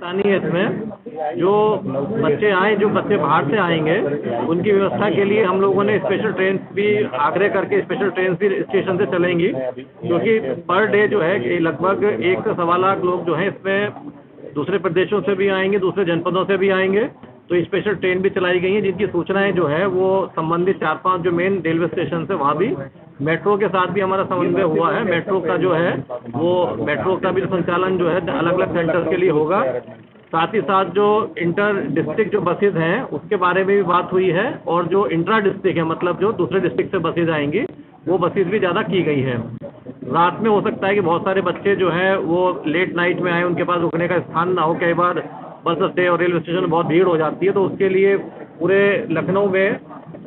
है इसमें जो बच्चे आए, जो बच्चे बाहर से आएंगे उनकी व्यवस्था के लिए हम लोगों ने स्पेशल ट्रेन भी आग्रह करके स्पेशल ट्रेन भी स्टेशन से चलेंगी, क्योंकि पर डे जो है लगभग 1 से सवा लाख लोग जो हैं इसमें दूसरे प्रदेशों से भी आएंगे, दूसरे जनपदों से भी आएंगे। तो स्पेशल ट्रेन भी चलाई गई हैं जिनकी सूचनाएं जो है वो संबंधित 4-5 जो मेन रेलवे स्टेशन से वहाँ भी मेट्रो के साथ भी हमारा समन्वय हुआ है। मेट्रो का जो है वो मेट्रो का भी संचालन जो है अलग अलग सेंटर्स के लिए होगा। साथ ही साथ जो इंटर डिस्ट्रिक्ट जो बसेज हैं उसके बारे में भी बात हुई है, और जो इंट्रा डिस्ट्रिक्ट है मतलब जो दूसरे डिस्ट्रिक्ट से बसेज आएंगी वो बसेज भी ज़्यादा की गई है। रात में हो सकता है कि बहुत सारे बच्चे जो हैं वो लेट नाइट में आए, उनके पास रुकने का स्थान ना हो। कई बार बस अड्डे और रेलवे स्टेशन में बहुत भीड़ हो जाती है, तो उसके लिए पूरे लखनऊ में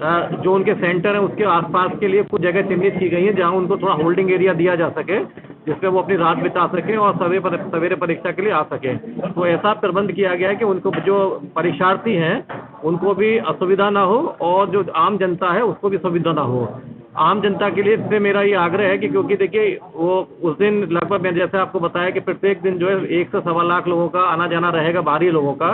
जो उनके सेंटर हैं उसके आसपास के लिए कुछ जगह चिन्हित की गई है जहां उनको थोड़ा होल्डिंग एरिया दिया जा सके, जिसमें वो अपनी रात बिता सकें और सवेरे परीक्षा के लिए आ सकें। तो ऐसा प्रबंध किया गया है कि उनको जो परीक्षार्थी हैं उनको भी असुविधा ना हो और जो आम जनता है उसको भी सुविधा ना हो। आम जनता के लिए इससे मेरा ये आग्रह है कि क्योंकि देखिए वो उस दिन लगभग मैंने जैसे आपको बताया कि प्रत्येक दिन जो है 1 से सवा लाख लोगों का आना जाना रहेगा, बाहरी लोगों का।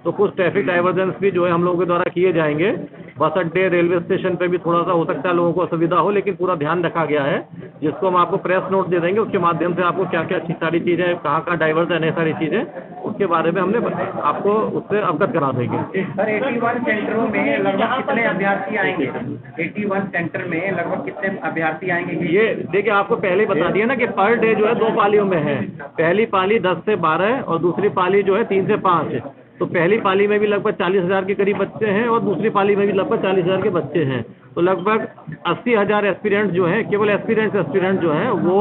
तो कुछ ट्रैफिक डाइवर्जेंस भी जो है हम लोगों के द्वारा किए जाएंगे। बस अड्डे रेलवे स्टेशन पे भी थोड़ा सा हो सकता है लोगों को असुविधा हो, लेकिन पूरा ध्यान रखा गया है, जिसको हम आपको प्रेस नोट दे देंगे। उसके माध्यम से आपको क्या क्या सारी चीज़ें, कहाँ कहाँ डाइवर्जन है, सारी चीज़ें उसके बारे में हमने आपको उससे अवगत करा देंगे। सर 81 सेंटरों में लगभग कितने अभ्यर्थी आएंगे? 81 सेंटर में लगभग कितने अभ्यर्थी आएंगे? ये देखिए आपको पहले ही बता दिया ना कि पर डे जो है 2 पालियों में है। पहली पाली 10 से 12 और दूसरी पाली जो है 3 से 5। तो पहली पाली में भी लगभग 40,000 के करीब बच्चे हैं और दूसरी पाली में भी लगभग 40,000 के बच्चे हैं। तो लगभग 80,000 एस्पिरेंट्स जो हैं, केवल एस्पिरेंट जो हैं वो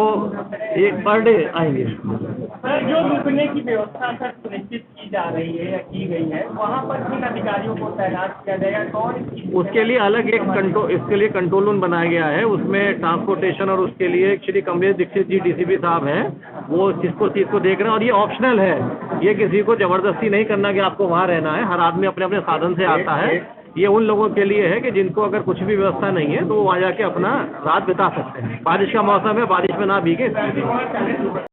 एक पर डे आएंगे। सर जो रुकने की व्यवस्था सर सुनिश्चित की जा रही है या की गई है, वहाँ पर किन अधिकारियों को तैनात किया जाएगा? कौन उसके लिए अलग एक इसके लिए कंट्रोल रूम बनाया गया है। उसमें ट्रांसपोर्टेशन और उसके लिए श्री कमलेश दीक्षित जी डीसीपी साहब हैं, वो चीज़ को देख रहे हैं। और ये ऑप्शनल है, ये किसी को जबरदस्ती नहीं करना कि आपको वहाँ रहना है। हर आदमी अपने अपने साधन से आता है। ये उन लोगों के लिए है कि जिनको अगर कुछ भी व्यवस्था नहीं है तो वो वहाँ जाके अपना रात बिता सकते हैं। बारिश का मौसम है, बारिश में ना भीगे,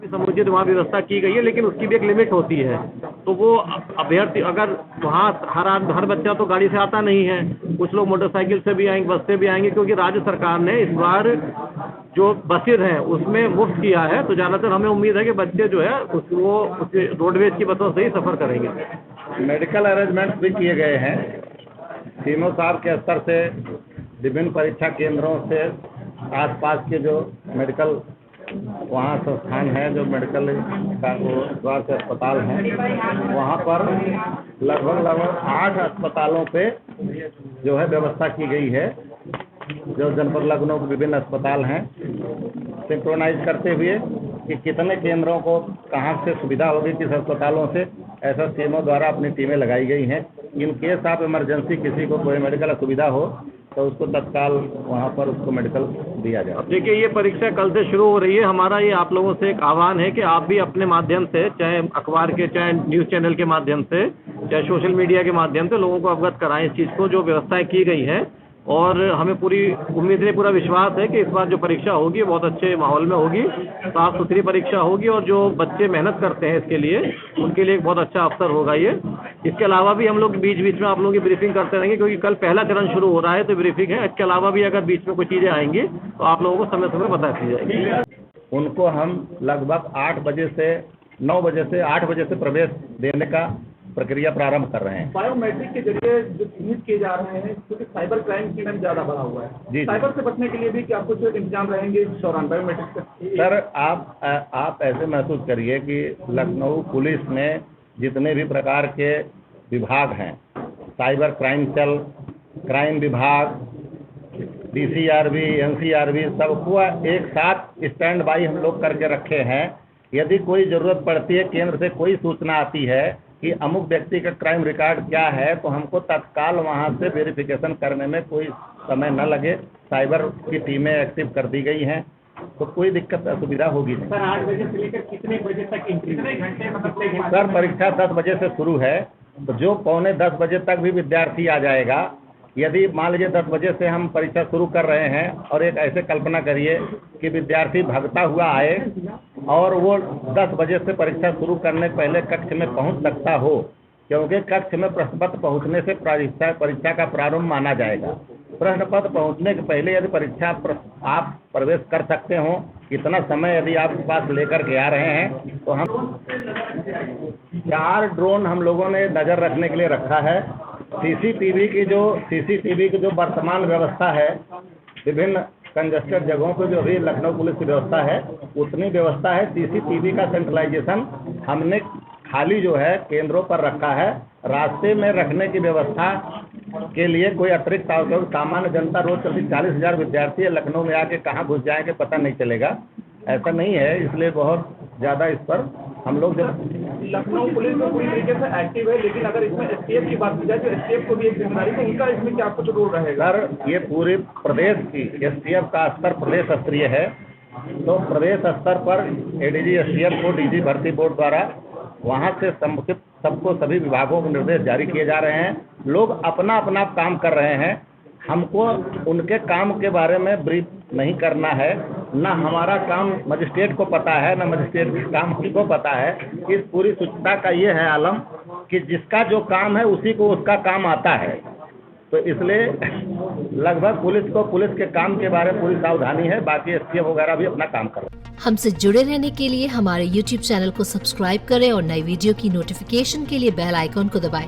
समुचित वहाँ व्यवस्था की गई है, लेकिन उसकी भी एक लिमिट होती है। तो वो अभ्यर्थी अगर वहाँ हर बच्चा तो गाड़ी से आता नहीं है, कुछ लोग मोटरसाइकिल से भी आएंगे, बस से भी आएंगे, क्योंकि राज्य सरकार ने इस बार जो बसें हैं उसमें मुफ्त किया है। तो ज़्यादातर हमें उम्मीद है कि बच्चे जो है वो रोडवेज की बसों से ही सफ़र करेंगे। मेडिकल अरेंजमेंट्स भी किए गए हैं। सीएमओ साहब के स्तर से विभिन्न परीक्षा केंद्रों से आसपास के जो मेडिकल वहाँ संस्थान हैं, जो मेडिकल का वो स्वास्थ्य अस्पताल हैं, वहाँ पर लगभग 8 अस्पतालों पे जो है व्यवस्था की गई है। जो जनपद लखनऊ के विभिन्न अस्पताल हैं, सिंक्रोनाइज करते हुए कि कितने केंद्रों को कहाँ से सुविधा होगी, किस अस्पतालों से, ऐसा सीएमओ द्वारा अपनी टीमें लगाई गई हैं। इन केस ऑफ इमरजेंसी किसी को कोई मेडिकल असुविधा हो तो उसको तत्काल वहाँ पर उसको मेडिकल दिया जाए। देखिए ये परीक्षा कल से शुरू हो रही है। हमारा ये आप लोगों से एक आह्वान है कि आप भी अपने माध्यम से, चाहे अखबार के, चाहे न्यूज़ चैनल के माध्यम से, चाहे सोशल मीडिया के माध्यम से लोगों को अवगत कराएं इस चीज़ को, जो व्यवस्थाएं की गई हैं। और हमें पूरी उम्मीद है, पूरा विश्वास है कि इस बार जो परीक्षा होगी बहुत अच्छे माहौल में होगी, साफ सुथरी परीक्षा होगी, और जो बच्चे मेहनत करते हैं इसके लिए उनके लिए एक बहुत अच्छा अवसर होगा ये। इसके अलावा भी हम लोग बीच बीच में आप लोगों की ब्रीफिंग करते रहेंगे, क्योंकि कल पहला चरण शुरू हो रहा है तो ब्रीफिंग है। इसके अलावा भी अगर बीच में कोई चीज़ें आएंगी तो आप लोगों को समय समय बता दी जाएगी। उनको हम लगभग 8 बजे से 9 बजे से 8 बजे से प्रवेश देने का प्रक्रिया प्रारंभ कर रहे हैं। बायोमेट्रिक के जरिए जो चिन्हित किए जा रहे हैं, क्योंकि साइबर क्राइम की ज़्यादा बढ़ा हुआ है जी, साइबर से बचने के लिए भी क्या कुछ इंतजाम रहेंगे इस दौरान बायोमेट्रिक से? सर आप ऐसे महसूस करिए कि लखनऊ पुलिस ने जितने भी प्रकार के विभाग हैं, साइबर क्राइम सेल, क्राइम विभाग, DCRB, NCRB, सबको एक साथ स्टैंड बाई हम लोग करके रखे हैं। यदि कोई ज़रूरत पड़ती है, केंद्र से कोई सूचना आती है कि अमुक व्यक्ति का क्राइम रिकॉर्ड क्या है, तो हमको तत्काल वहाँ से वेरिफिकेशन करने में कोई समय न लगे। साइबर की टीमें एक्टिव कर दी गई हैं, तो कोई दिक्कत असुविधा होगी नहीं। सर 8 बजे से लेकर कितने बजे तक, कितने घंटे मतलब? सर परीक्षा 10 बजे से शुरू है, तो जो 9:45 बजे तक भी विद्यार्थी आ जाएगा। यदि मान लीजिए 10 बजे से हम परीक्षा शुरू कर रहे हैं और एक ऐसे कल्पना करिए कि विद्यार्थी भागता हुआ आए, और वो 10 बजे से परीक्षा शुरू करने के पहले कक्ष में पहुंच सकता हो, क्योंकि कक्ष में प्रश्न पत्र पहुंचने से परीक्षा का प्रारंभ माना जाएगा। प्रश्न पत्र पहुंचने के पहले यदि आप प्रवेश कर सकते हो, इतना समय यदि आप पास लेकर के आ रहे हैं, तो हम 4 ड्रोन हम लोगों ने नज़र रखने के लिए रखा है। सीसीटीवी की जो वर्तमान व्यवस्था है, विभिन्न कंजस्टेड जगहों पर जो अभी लखनऊ पुलिस की व्यवस्था है, उतनी व्यवस्था है। सीसीटीवी का सेंट्रलाइजेशन हमने खाली जो है केंद्रों पर रखा है। रास्ते में रखने की व्यवस्था के लिए कोई अतिरिक्त आवश्यक, सामान्य जनता रोज चलती 40,000 विद्यार्थी लखनऊ में आके कहाँ घुस जाएंगे पता नहीं चलेगा, ऐसा नहीं है। इसलिए बहुत ज़्यादा इस पर हम लोग जब लखनऊ पुलिस में पूरी तरीके से एक्टिव है, लेकिन अगर इसमें एसटीएफ की बात की जाए तो एसटीएफ को भी एक जिम्मेदारी, तो उनका इसमें क्या कुछ रोल रहेगा? सर, ये पूरे प्रदेश की एसटीएफ का स्तर प्रदेश स्तरीय है, तो प्रदेश स्तर पर एडीजी एसटीएफ को डीजी भर्ती बोर्ड द्वारा वहाँ से संबंधित सबको सभी विभागों को निर्देश जारी किए जा रहे हैं। लोग अपना अपना काम कर रहे हैं। हमको उनके काम के बारे में ब्रीफ नहीं करना है, ना हमारा काम मजिस्ट्रेट को पता है, ना मजिस्ट्रेट का काम हमको पता है। इस पूरी सूचना का ये है आलम कि जिसका जो काम है उसी को उसका काम आता है, तो इसलिए लगभग पुलिस के काम के बारे में पूरी सावधानी है। बाकी एसटीएफ वगैरह भी अपना काम कर रहे हैं। हमसे जुड़े रहने के लिए हमारे YouTube चैनल को सब्सक्राइब करें और नई वीडियो की नोटिफिकेशन के लिए बेल आइकॉन को दबाएं।